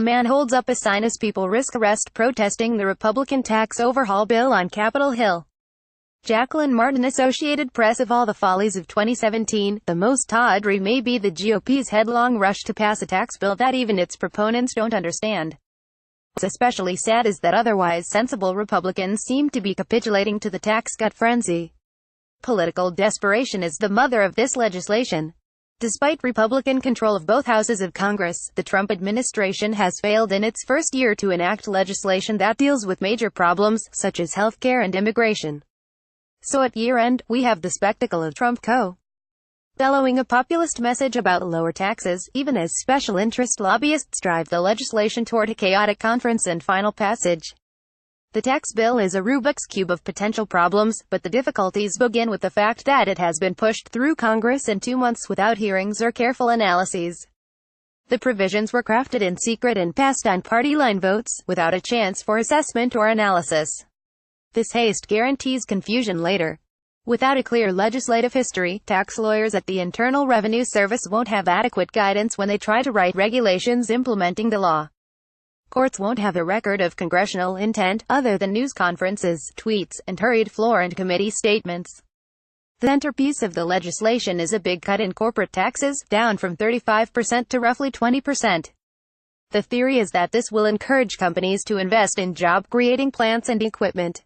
man holds up a sign as people risk arrest protesting the Republican tax overhaul bill on Capitol Hill. Jacqueline Martin, Associated Press. Of all the follies of 2017, the most tawdry may be the GOP's headlong rush to pass a tax bill that even its proponents don't understand. What's especially sad is that otherwise sensible Republicans seem to be capitulating to the tax cut frenzy. Political desperation is the mother of this legislation. Despite Republican control of both houses of Congress, the Trump administration has failed in its first year to enact legislation that deals with major problems, such as health care and immigration. So at year-end, we have the spectacle of Trump bellowing a populist message about lower taxes, even as special interest lobbyists drive the legislation toward a chaotic conference and final passage. The tax bill is a Rubik's Cube of potential problems, but the difficulties begin with the fact that it has been pushed through Congress in 2 months without hearings or careful analyses. The provisions were crafted in secret and passed on party line votes, without a chance for assessment or analysis. This haste guarantees confusion later. Without a clear legislative history, tax lawyers at the Internal Revenue Service won't have adequate guidance when they try to write regulations implementing the law. Courts won't have a record of congressional intent, other than news conferences, tweets, and hurried floor and committee statements. The centerpiece of the legislation is a big cut in corporate taxes, down from 35% to roughly 20%. The theory is that this will encourage companies to invest in job-creating plants and equipment.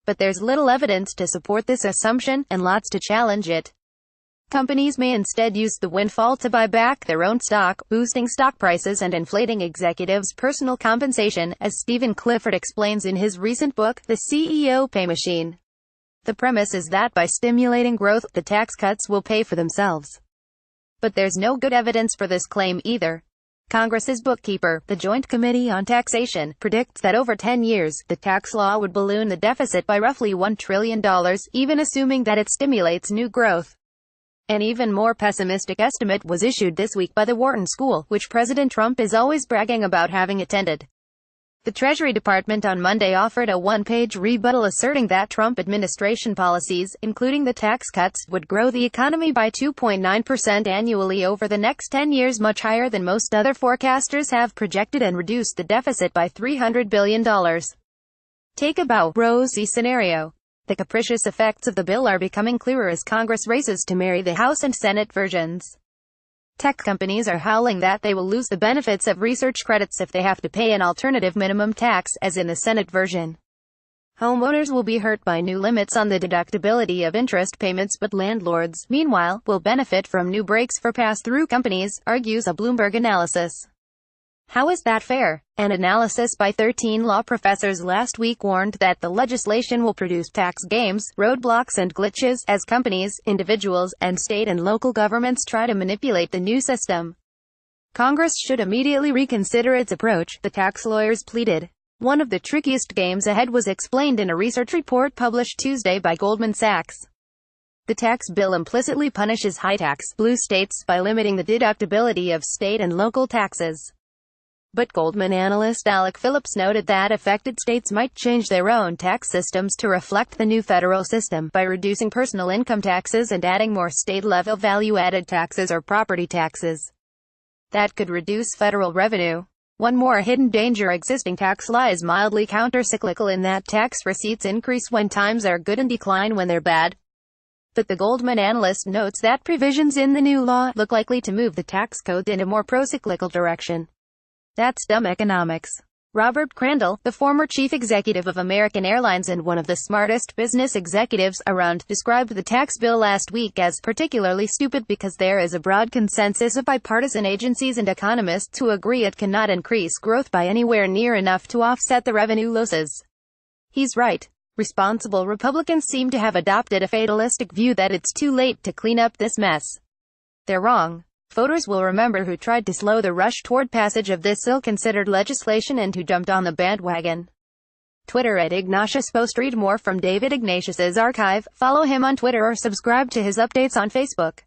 But there's little evidence to support this assumption, and lots to challenge it. Companies may instead use the windfall to buy back their own stock, boosting stock prices and inflating executives' personal compensation, as Stephen Clifford explains in his recent book, The CEO Pay Machine. The premise is that by stimulating growth, the tax cuts will pay for themselves. But there's no good evidence for this claim either. Congress's bookkeeper, the Joint Committee on Taxation, predicts that over 10 years, the tax law would balloon the deficit by roughly $1 trillion, even assuming that it stimulates new growth. An even more pessimistic estimate was issued this week by the Wharton School, which President Trump is always bragging about having attended. The Treasury Department on Monday offered a one-page rebuttal asserting that Trump administration policies, including the tax cuts, would grow the economy by 2.9% annually over the next 10 years, much higher than most other forecasters have projected, and reduce the deficit by $300 billion. Take a bow-rosy scenario. The capricious effects of the bill are becoming clearer as Congress races to marry the House and Senate versions. Tech companies are howling that they will lose the benefits of research credits if they have to pay an alternative minimum tax, as in the Senate version. Homeowners will be hurt by new limits on the deductibility of interest payments, but landlords, meanwhile, will benefit from new breaks for pass-through companies, argues a Bloomberg analysis. How is that fair? An analysis by 13 law professors last week warned that the legislation will produce tax games, roadblocks and glitches, as companies, individuals, and state and local governments try to manipulate the new system. Congress should immediately reconsider its approach, the tax lawyers pleaded. One of the trickiest games ahead was explained in a research report published Tuesday by Goldman Sachs. The tax bill implicitly punishes high-tax, blue states by limiting the deductibility of state and local taxes. But Goldman analyst Alec Phillips noted that affected states might change their own tax systems to reflect the new federal system, by reducing personal income taxes and adding more state-level value-added taxes or property taxes. That could reduce federal revenue. One more hidden danger: existing tax law is mildly counter-cyclical in that tax receipts increase when times are good and decline when they're bad. But the Goldman analyst notes that provisions in the new law look likely to move the tax code in a more pro-cyclical direction. That's dumb economics. Robert Crandall, the former chief executive of American Airlines and one of the smartest business executives around, described the tax bill last week as particularly stupid because there is a broad consensus of bipartisan agencies and economists who agree it cannot increase growth by anywhere near enough to offset the revenue losses. He's right. Responsible Republicans seem to have adopted a fatalistic view that it's too late to clean up this mess. They're wrong. Voters will remember who tried to slow the rush toward passage of this ill-considered legislation and who jumped on the bandwagon. Twitter @IgnatiusPost. Read more from David Ignatius's archive, follow him on Twitter or subscribe to his updates on Facebook.